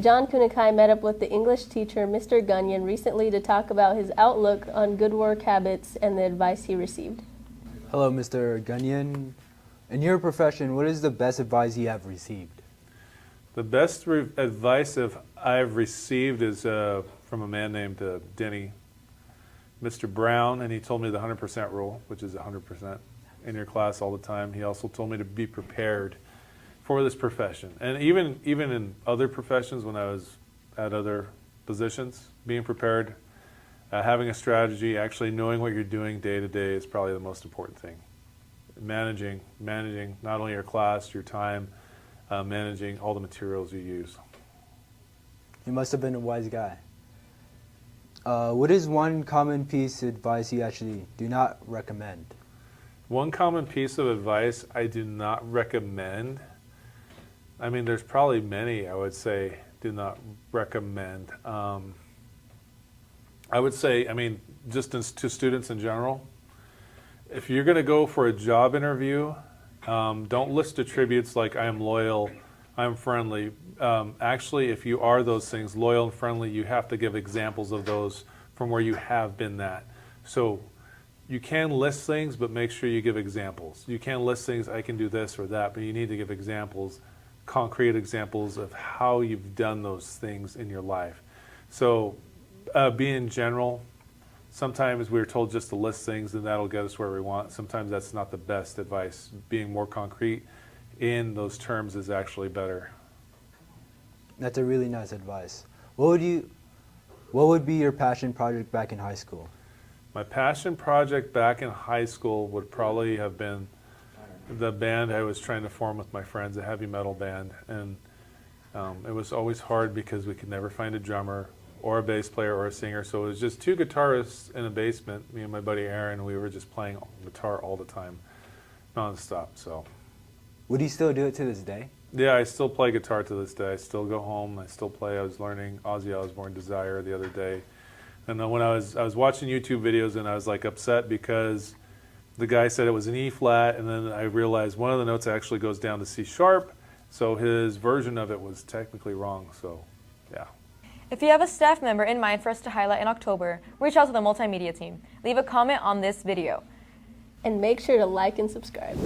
John Kunakai met up with the English teacher, Mr. Gunyon, recently to talk about his outlook on good work habits and the advice he received. Hello, Mr. Gunyon. In your profession, what is the best advice you have received? The best advice I've received is from a man named Denny, Mr. Brown, and he told me the 100% rule, which is 100% in your class all the time. He also told me to be prepared for this profession. And even in other professions, when I was at other positions, being prepared, having a strategy, actually knowing what you're doing day to day is probably the most important thing. Managing not only your class, your time, managing all the materials you use. You must have been a wise guy. What is one common piece of advice you actually do not recommend? One common piece of advice I do not recommend, I mean, there's probably many I would say do not recommend. I would say, I mean, just to students in general, if you're going to go for a job interview, don't list attributes like I am loyal, I'm friendly. Actually, if you are those things, loyal and friendly, you have to give examples of those from where you have been that. So you can list things, but make sure you give examples. You can list things, I can do this or that, but you need to give examples, concrete examples of how you've done those things in your life. So be in general. Sometimes we're told just to list things and that'll get us where we want. Sometimes that's not the best advice. Being more concrete in those terms is actually better. That's a really nice advice. What would be your passion project back in high school? My passion project back in high school would probably have been the band I was trying to form with my friends, a heavy metal band. And it was always hard because we could never find a drummer or a bass player or a singer. So it was just two guitarists in a basement, me and my buddy Aaron. We were just playing guitar all the time, nonstop. So. Would you still do it to this day? Yeah, I still play guitar to this day. I still go home. I still play. I was learning Ozzy Osbourne Desire the other day. And then when I was watching YouTube videos and I was like upset because the guy said it was an E flat, and then I realized one of the notes actually goes down to C sharp, so his version of it was technically wrong, so yeah. If you have a staff member in mind for us to highlight in October, reach out to the Multimedia team. Leave a comment on this video. And make sure to like and subscribe.